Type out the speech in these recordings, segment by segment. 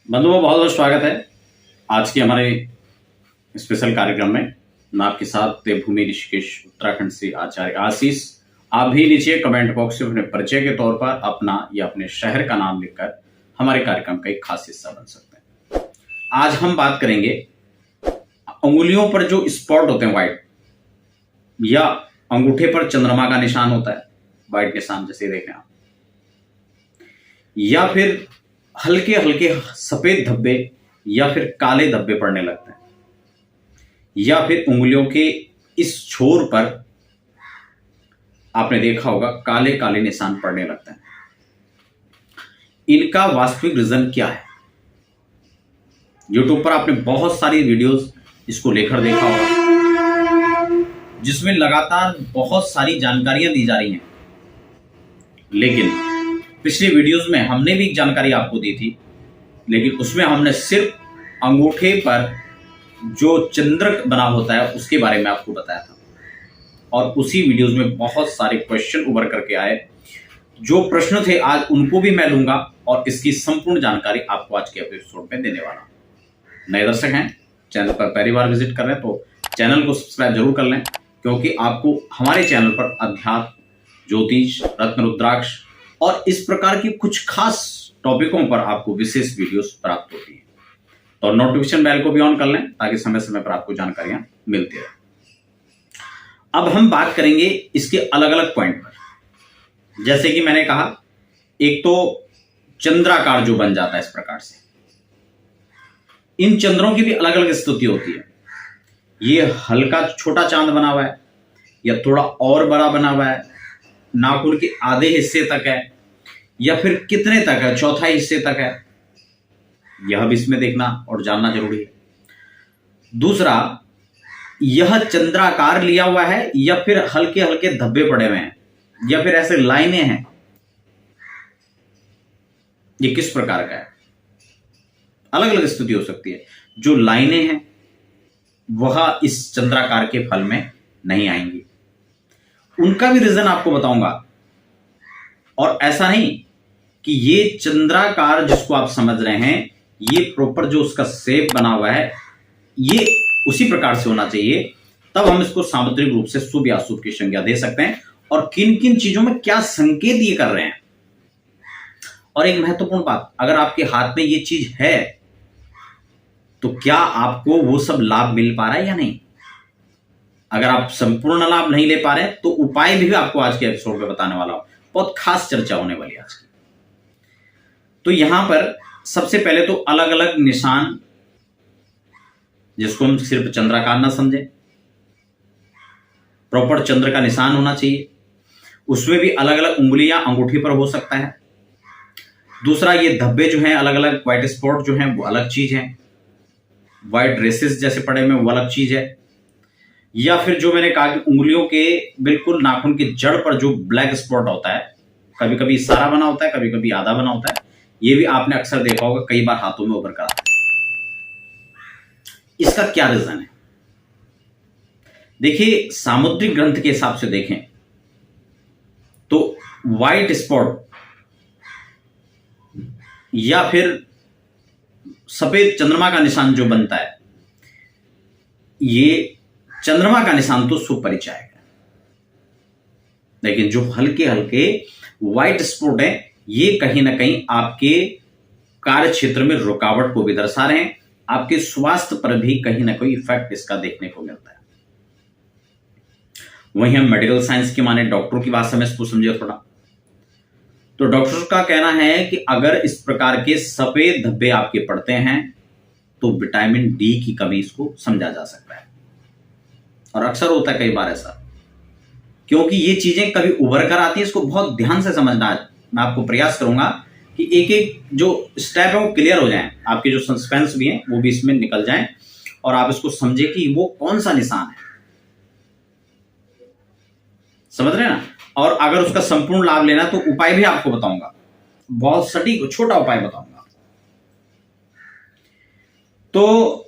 बंधुओं, बहुत बहुत स्वागत है आज के हमारे स्पेशल कार्यक्रम में। मैं आपके साथ देवभूमि ऋषिकेश उत्तराखंड से आचार्य आशीष। आप भी नीचे कमेंट बॉक्स में अपने परिचय के तौर पर अपना या अपने शहर का नाम लिखकर हमारे कार्यक्रम का एक खास हिस्सा बन सकते हैं। आज हम बात करेंगे अंगुलियों पर जो स्पॉट होते हैं व्हाइट, या अंगूठे पर चंद्रमा का निशान होता है व्हाइट निशान जैसे देखें आप, या फिर हल्के हल्के सफेद धब्बे या फिर काले धब्बे पड़ने लगते हैं, या फिर उंगलियों के इस छोर पर आपने देखा होगा काले काले निशान पड़ने लगते हैं। इनका वास्तविक रीजन क्या है? यूट्यूब पर आपने बहुत सारी वीडियोस इसको लेकर देखा होगा, जिसमें लगातार बहुत सारी जानकारियां दी जा रही हैं। लेकिन पिछली वीडियोस में हमने भी एक जानकारी आपको दी थी, लेकिन उसमें हमने सिर्फ अंगूठे पर जो चंद्र बना होता है उसके बारे में आपको बताया था, और उसी वीडियोस में बहुत सारे क्वेश्चन उभर करके आए। जो प्रश्न थे आज उनको भी मैं लूंगा और इसकी संपूर्ण जानकारी आपको आज के एपिसोड में देने वाला हूं। नए दर्शक हैं, चैनल पर पहली बार विजिट कर रहे हैं तो चैनल को सब्सक्राइब जरूर कर लें, क्योंकि आपको हमारे चैनल पर अध्यात्म, ज्योतिष, रत्न रुद्राक्ष और इस प्रकार की कुछ खास टॉपिकों पर आपको विशेष वीडियोस प्राप्त होती है। तो नोटिफिकेशन बेल को भी ऑन कर लें ताकि समय समय पर आपको जानकारियां मिलती रहे। अब हम बात करेंगे इसके अलग अलग पॉइंट पर। जैसे कि मैंने कहा, एक तो चंद्राकार जो बन जाता है इस प्रकार से, इन चंद्रों की भी अलग अलग स्थिति होती है। ये हल्का छोटा चांद बना हुआ है या थोड़ा और बड़ा बना हुआ है, नाखून के आधे हिस्से तक है या फिर कितने तक है, चौथाई हिस्से तक है, यह भी इसमें देखना और जानना जरूरी है। दूसरा, यह चंद्राकार लिया हुआ है या फिर हल्के हल्के धब्बे पड़े हुए हैं या फिर ऐसे लाइनें हैं, ये किस प्रकार का है? अलग अलग स्थिति हो सकती है। जो लाइनें हैं वह इस चंद्राकार के फल में नहीं आएंगी, उनका भी रीजन आपको बताऊंगा। और ऐसा नहीं कि ये चंद्राकार जिसको आप समझ रहे हैं, ये प्रॉपर जो उसका शेप बना हुआ है ये उसी प्रकार से होना चाहिए, तब हम इसको सामुद्रिक रूप से शुभ या अशुभ की संज्ञा दे सकते हैं, और किन किन चीजों में क्या संकेत ये कर रहे हैं। और एक महत्वपूर्ण बात, अगर आपके हाथ में ये चीज है तो क्या आपको वो सब लाभ मिल पा रहा है या नहीं? अगर आप संपूर्ण लाभ नहीं ले पा रहे तो उपाय भी आपको आज के एपिसोड में बताने वाला हूं। बहुत खास चर्चा होने वाली है आज की। तो यहां पर सबसे पहले तो अलग अलग निशान, जिसको हम सिर्फ चंद्राकार ना समझे, प्रॉपर चंद्र का निशान होना चाहिए। उसमें भी अलग अलग उंगलियां अंगूठी पर हो सकता है। दूसरा, ये धब्बे जो हैं अलग अलग, व्हाइट स्पॉट जो हैं वो अलग चीज है, व्हाइट ड्रेसेस जैसे पड़े में वो अलग चीज है। या फिर जो मैंने कहा कि उंगलियों के बिल्कुल नाखून के जड़ पर जो ब्लैक स्पॉट होता है, कभी कभी सारा बना होता है, कभी कभी आधा बना होता है, ये भी आपने अक्सर देखा होगा, कई बार हाथों में उभर कर आता है। इसका क्या रीजन है? देखिए, सामुद्रिक ग्रंथ के हिसाब से देखें तो व्हाइट स्पॉट या फिर सफेद चंद्रमा का निशान जो बनता है, ये चंद्रमा का निशान तो शुभ परिचायक है, लेकिन जो हल्के हल्के व्हाइट स्पॉट है ये कहीं ना कहीं आपके कार्य क्षेत्र में रुकावट को भी दर्शा रहे हैं। आपके स्वास्थ्य पर भी कहीं ना कोई इफेक्ट इसका देखने को मिलता है। वहीं हम मेडिकल साइंस के माने डॉक्टरों की बात समझ को समझे थोड़ा, तो डॉक्टर का कहना है कि अगर इस प्रकार के सफेद धब्बे आपके पड़ते हैं तो विटामिन डी की कमी इसको समझा जा सकता है। और अक्सर होता है कई बार ऐसा, क्योंकि ये चीजें कभी उभर कर आती है, इसको बहुत ध्यान से समझना है। मैं आपको प्रयास करूंगा कि एक एक जो स्टेप है वो क्लियर हो जाए, आपके जो सस्पेंस भी हैं वो भी इसमें निकल जाएं, और आप इसको समझे कि वो कौन सा निशान है। समझ रहे हैं ना? और अगर उसका संपूर्ण लाभ लेना तो उपाय भी आपको बताऊंगा, बहुत सटीक छोटा उपाय बताऊंगा। तो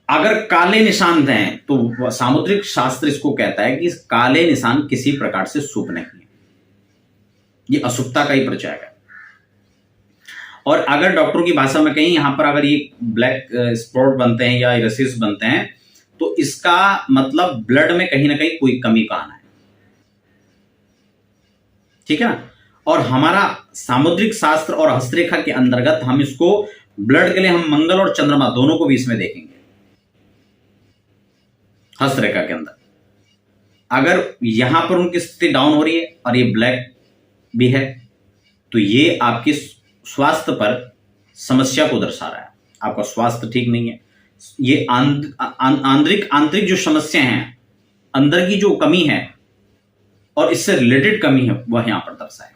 अगर काले निशान हैं तो सामुद्रिक शास्त्र इसको कहता है कि काले निशान किसी प्रकार से शुभ नहीं है, ये अशुभता का ही प्रचारक है। और अगर डॉक्टरों की भाषा में कहीं यहां पर अगर ये ब्लैक स्पॉट बनते हैं या रसिस बनते हैं तो इसका मतलब ब्लड में कहीं ना कहीं कोई कमी का आना है, ठीक है ना। और हमारा सामुद्रिक शास्त्र और हस्तरेखा के अंतर्गत हम इसको ब्लड के लिए हम मंगल और चंद्रमा दोनों को भी इसमें देखेंगे। हस्तरेखा के अंदर अगर यहां पर उनकी स्थिति डाउन हो रही है और ये ब्लैक भी है तो ये आपके स्वास्थ्य पर समस्या को दर्शा रहा है, आपका स्वास्थ्य ठीक नहीं है। ये आंतरिक जो समस्या हैं, अंदर की जो कमी है और इससे रिलेटेड कमी है वह यहां पर दर्शाएगा।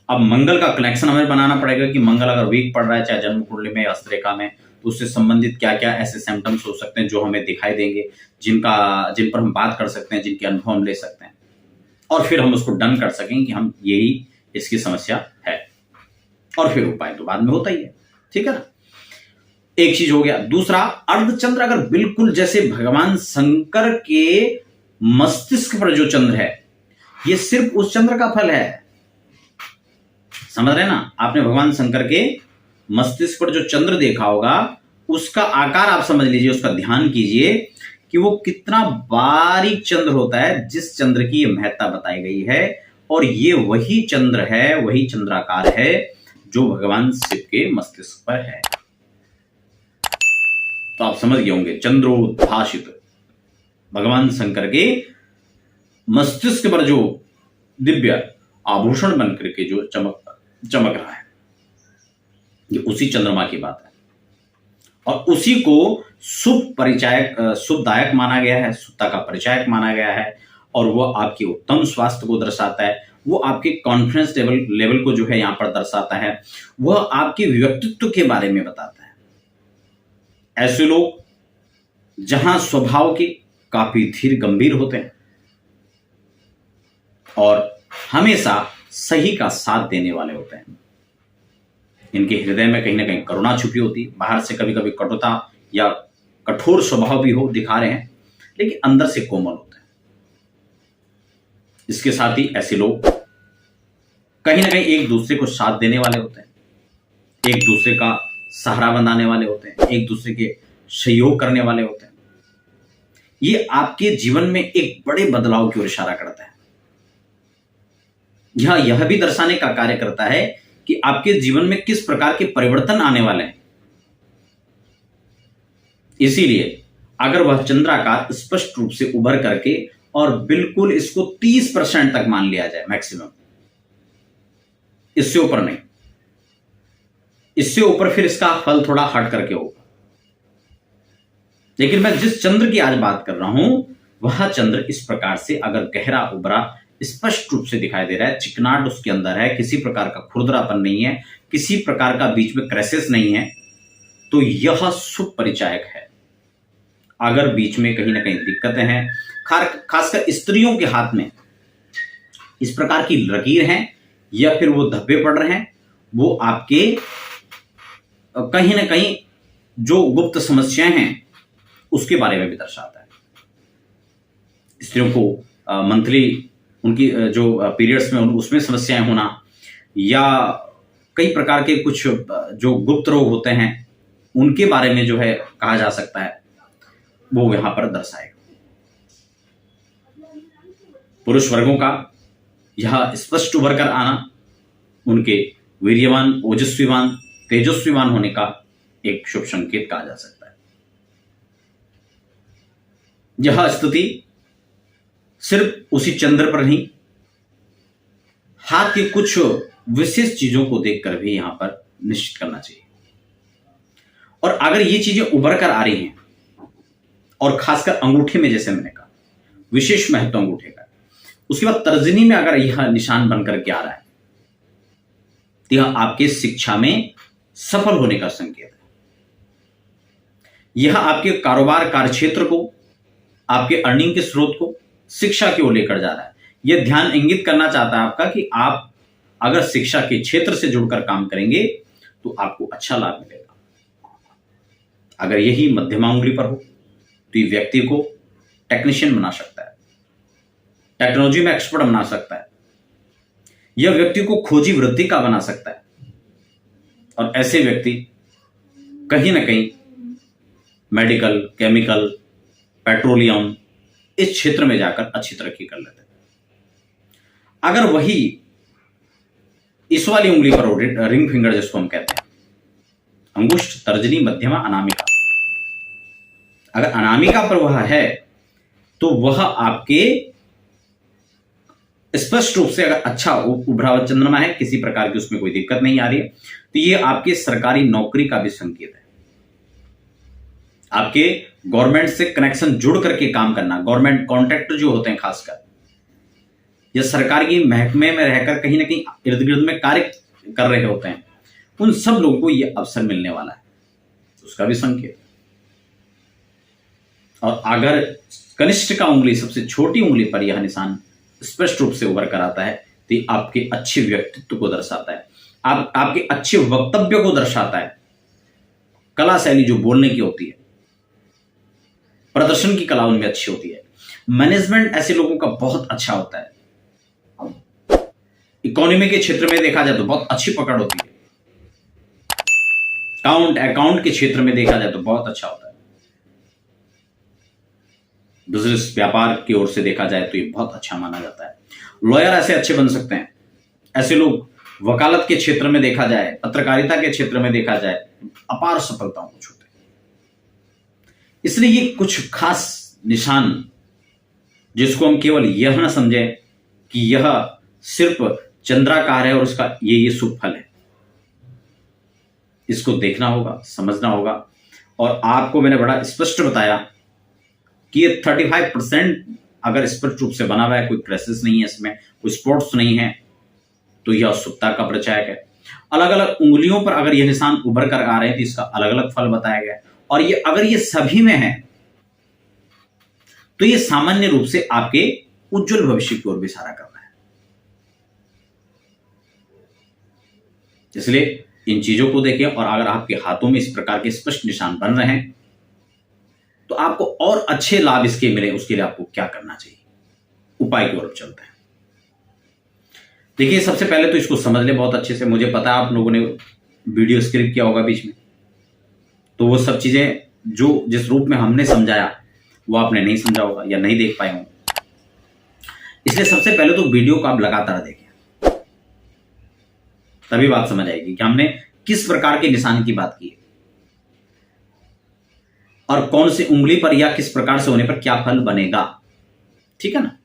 अब मंगल का कनेक्शन हमें बनाना पड़ेगा कि मंगल अगर वीक पड़ रहा है चाहे जन्म कुंडली में हस्तरेखा में तो उससे संबंधित क्या क्या ऐसे सिम्टम्स हो सकते हैं जो हमें दिखाई देंगे, जिन पर हम बात कर सकते हैं, जिनके अनुभव हम ले सकते हैं और फिर हम उसको डन कर सकेंगे कि हम यही इसकी समस्या है। और फिर उपाय तो बाद में होता ही है, ठीक है ना। एक चीज हो गया। दूसरा, अर्धचंद्र अगर बिल्कुल जैसे भगवान शंकर के मस्तिष्क पर जो चंद्र है ये सिर्फ उस चंद्र का फल है, समझ रहे ना। आपने भगवान शंकर के मस्तिष्क पर जो चंद्र देखा होगा उसका आकार आप समझ लीजिए, उसका ध्यान कीजिए कि वो कितना बारीक चंद्र होता है, जिस चंद्र की महत्ता बताई गई है। और ये वही चंद्र है, वही चंद्राकार है जो भगवान शिव के मस्तिष्क पर है। तो आप समझ गए होंगे, चंद्रोद्भाषित भगवान शंकर के मस्तिष्क पर जो दिव्य आभूषण बनकर के जो चमक रहा है ये उसी चंद्रमा की बात है। और उसी को शुभदायक माना गया है, शुभता का परिचायक माना गया है। और वह आपके उत्तम स्वास्थ्य को दर्शाता है, वो आपके कॉन्फिडेंस लेवल को जो है यहां पर दर्शाता है, वह आपके व्यक्तित्व के बारे में बताता है। ऐसे लोग जहां स्वभाव के काफी धीर गंभीर होते हैं और हमेशा सही का साथ देने वाले होते हैं। इनके हृदय में कहीं ना कहीं करुणा छुपी होती है, बाहर से कभी कभी कटुता या कठोर स्वभाव भी हो दिखा रहे हैं लेकिन अंदर से कोमल होते हैं। इसके साथ ही ऐसे लोग कहीं ना कहीं एक दूसरे को साथ देने वाले होते हैं, एक दूसरे का सहारा बनाने वाले होते हैं, एक दूसरे के सहयोग करने वाले होते हैं। ये आपके जीवन में एक बड़े बदलाव की ओर इशारा करता है। यह भी दर्शाने का कार्य करता है कि आपके जीवन में किस प्रकार के परिवर्तन आने वाले हैं। इसीलिए अगर वह चंद्राकार स्पष्ट रूप से उभर करके और बिल्कुल इसको 30% तक मान लिया जाए मैक्सिमम, इससे ऊपर नहीं, इससे ऊपर फिर इसका फल थोड़ा हट करके होगा। लेकिन मैं जिस चंद्र की आज बात कर रहा हूं वह चंद्र इस प्रकार से अगर गहरा उभरा स्पष्ट रूप से दिखाई दे रहा है, चिकनाट उसके अंदर है, किसी प्रकार का खुरदरापन नहीं है, किसी प्रकार का बीच में क्रैसेस नहीं है, तो यह शुभ परिचायक है। अगर बीच में कहीं ना कहीं दिक्कतें हैं, खासकर स्त्रियों के हाथ में इस प्रकार की लकीर हैं या फिर वो धब्बे पड़ रहे हैं, वो आपके कहीं ना कहीं जो गुप्त समस्याएं हैं उसके बारे में भी दर्शाता है। स्त्रियों को मंथली उनकी जो पीरियड्स में उसमें समस्याएं होना या कई प्रकार के कुछ जो गुप्त रोग होते हैं उनके बारे में जो है कहा जा सकता है, वो यहां पर दर्शाएगा। पुरुष वर्गों का यह स्पष्ट उभर कर आना उनके वीर्यवान, ओजस्वीवान, तेजस्वीवान होने का एक शुभ संकेत कहा जा सकता है। यह स्थिति सिर्फ उसी चंद्र पर नहीं, हाथ की कुछ विशेष चीजों को देखकर भी यहां पर निश्चित करना चाहिए। और अगर ये चीजें उभर कर आ रही हैं और खासकर अंगूठे में, जैसे मैंने कहा विशेष महत्व अंगूठे का, उसके बाद तर्जनी में अगर यह निशान बनकर के आ रहा है तो यह आपके शिक्षा में सफल होने का संकेत है। यह आपके कारोबार कार्यक्षेत्र को, आपके अर्निंग के स्रोत को शिक्षा की ओर लेकर जा रहा है। यह ध्यान इंगित करना चाहता है आपका कि आप अगर शिक्षा के क्षेत्र से जुड़कर काम करेंगे तो आपको अच्छा लाभ मिलेगा। अगर यही मध्यमा उंगली पर हो तो ये व्यक्ति को टेक्नीशियन बना सकता है, टेक्नोलॉजी में एक्सपर्ट बना सकता है, यह व्यक्ति को खोजी वृत्ति का बना सकता है। और ऐसे व्यक्ति कहीं ना कहीं मेडिकल, केमिकल, पेट्रोलियम इस क्षेत्र में जाकर अच्छी तरक्की कर लेते हैं। अगर वही इस वाली उंगली पर रिंग फिंगर जिसको हम कहते हैं, अंगुष्ठ, तर्जनी, मध्यमा, अनामिका, अगर अनामिका पर वह है तो वह आपके स्पष्ट रूप से अगर अच्छा उभरा हुआ चंद्रमा है, किसी प्रकार की उसमें कोई दिक्कत नहीं आ रही है, तो ये आपके सरकारी नौकरी का भी संकेत है। आपके गवर्नमेंट से कनेक्शन जुड़ करके काम करना, गवर्नमेंट कॉन्ट्रैक्टर जो होते हैं खासकर, या सरकार की महकमे में रहकर कहीं ना कहीं इर्द गिर्द में कार्य कर रहे होते हैं, उन सब लोगों को यह अवसर मिलने वाला है, उसका भी संकेत। और अगर कनिष्ठ का उंगली, सबसे छोटी उंगली पर यह निशान स्पष्ट रूप से उभर कर आता है, तो आपके अच्छे व्यक्तित्व को दर्शाता है, आपके अच्छे वक्तव्य को दर्शाता है। कला शैली जो बोलने की होती है, प्रदर्शन की कला उनमें अच्छी होती है। मैनेजमेंट ऐसे लोगों का बहुत अच्छा होता है। इकोनॉमी के क्षेत्र में देखा जाए तो बहुत अच्छी पकड़ होती है। अकाउंट के क्षेत्र में देखा जाए तो बहुत अच्छा होता है। बिजनेस, व्यापार की ओर से देखा जाए तो ये बहुत अच्छा माना जाता है। लॉयर ऐसे अच्छे बन सकते हैं। ऐसे लोग वकालत के क्षेत्र में देखा जाए, पत्रकारिता के क्षेत्र में देखा जाए, अपार सफलताओं को छूते हैं। इसलिए ये कुछ खास निशान, जिसको हम केवल यह ना समझें कि यह सिर्फ चंद्राकार है और उसका ये शुभ फल है, इसको देखना होगा, समझना होगा। और आपको मैंने बड़ा स्पष्ट बताया कि ये 35% अगर स्पष्ट रूप से बना हुआ है, कोई क्राइसिस नहीं है इसमें, कोई स्पोर्ट्स नहीं है, तो यह अशुभता का प्रचायक है। अलग अलग उंगलियों पर अगर यह निशान उभर कर आ रहे हैं तो इसका अलग अलग फल बताया गया है। और ये अगर ये सभी में है तो ये सामान्य रूप से आपके उज्जवल भविष्य की ओर भी इशारा कर रहा है। इसलिए इन चीजों को देखें, और अगर आपके हाथों में इस प्रकार के स्पष्ट निशान बन रहे हैं तो आपको और अच्छे लाभ इसके मिले, उसके लिए आपको क्या करना चाहिए, उपाय की ओर चलते हैं। देखिए, सबसे पहले तो इसको समझ ले बहुत अच्छे से। मुझे पता है आप लोगों ने वीडियो स्क्रिप्ट किया होगा बीच में, तो वो सब चीजें जो जिस रूप में हमने समझाया वो आपने नहीं समझा होगा या नहीं देख पाए होंगे। इसलिए सबसे पहले तो वीडियो को आप लगातार देखें, तभी बात समझ आएगी कि हमने किस प्रकार के निशान की बात की है और कौन सी उंगली पर या किस प्रकार से होने पर क्या फल बनेगा। ठीक है ना।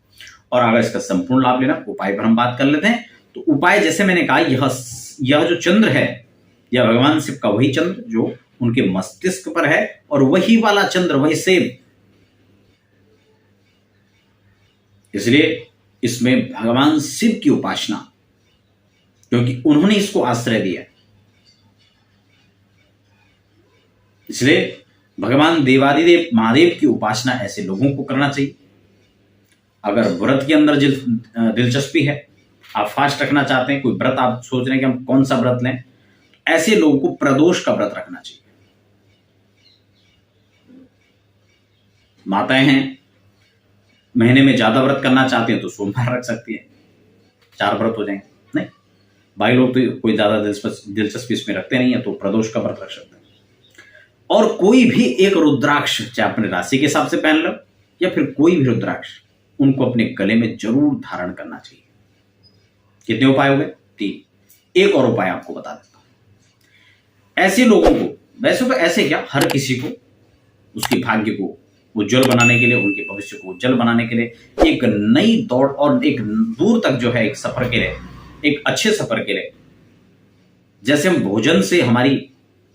और अगर इसका संपूर्ण लाभ लेना, उपाय पर हम बात कर लेते हैं। तो उपाय, जैसे मैंने कहा, यह जो चंद्र है, यह भगवान शिव का वही चंद्र जो उनके मस्तिष्क पर है, और वही वाला चंद्र, वही सेम। इसलिए इसमें भगवान शिव की उपासना, क्योंकि उन्होंने इसको आश्रय दिया, इसलिए भगवान देवादिदेव महादेव की उपासना ऐसे लोगों को करना चाहिए। अगर व्रत के अंदर दिलचस्पी है, आप फास्ट रखना चाहते हैं, कोई व्रत आप सोच रहे हैं कि हम कौन सा व्रत लें, ऐसे लोगों को प्रदोष का व्रत रखना चाहिए। माताएं हैं, महीने में ज्यादा व्रत करना चाहते हैं तो सोमवार रख सकती है, 4 व्रत हो जाएंगे। नहीं, भाई लोग तो कोई ज्यादा दिलचस्पी इसमें रखते नहीं है, तो प्रदोष का व्रत रख सकते हैं। और कोई भी एक रुद्राक्ष, चाहे अपने राशि के हिसाब से पहन लो या फिर कोई भी रुद्राक्ष, उनको अपने गले में जरूर धारण करना चाहिए। कितने उपाय हो गए? 3। एक और उपाय आपको बता देता हूं। ऐसे लोगों को, वैसे तो ऐसे क्या, हर किसी को उसके भाग्य को उज्जवल बनाने के लिए, उनके भविष्य को उज्जवल बनाने के लिए एक नई दौड़ और एक दूर तक जो है एक सफर के लिए, एक अच्छे सफर के लिए, जैसे हम भोजन से हमारी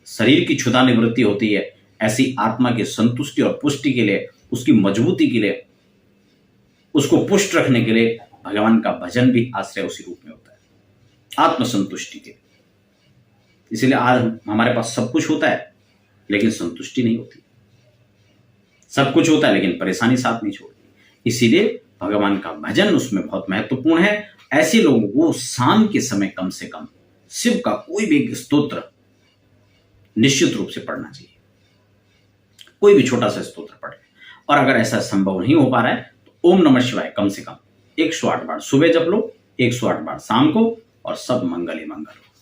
शरीर की क्षुधा निवृत्ति होती है, ऐसी आत्मा की संतुष्टि और पुष्टि के लिए, उसकी मजबूती के लिए, उसको पुष्ट रखने के लिए भगवान का भजन भी आश्रय उसी रूप में होता है, आत्मसंतुष्टि के लिए। इसलिए आज हमारे पास सब कुछ होता है लेकिन संतुष्टि नहीं होती, सब कुछ होता है लेकिन परेशानी साथ नहीं छोड़ती। इसीलिए भगवान का भजन उसमें बहुत महत्वपूर्ण है। ऐसे लोगों को शाम के समय कम से कम शिव का कोई भी स्तोत्र निश्चित रूप से पढ़ना चाहिए, कोई भी छोटा सा स्तोत्र पढ़े। और अगर ऐसा संभव नहीं हो पा रहा है तो ओम नमः शिवाय कम से कम 108 बार सुबह जप लो, 108 बार शाम को, और सब मंगल ही मंगल हो।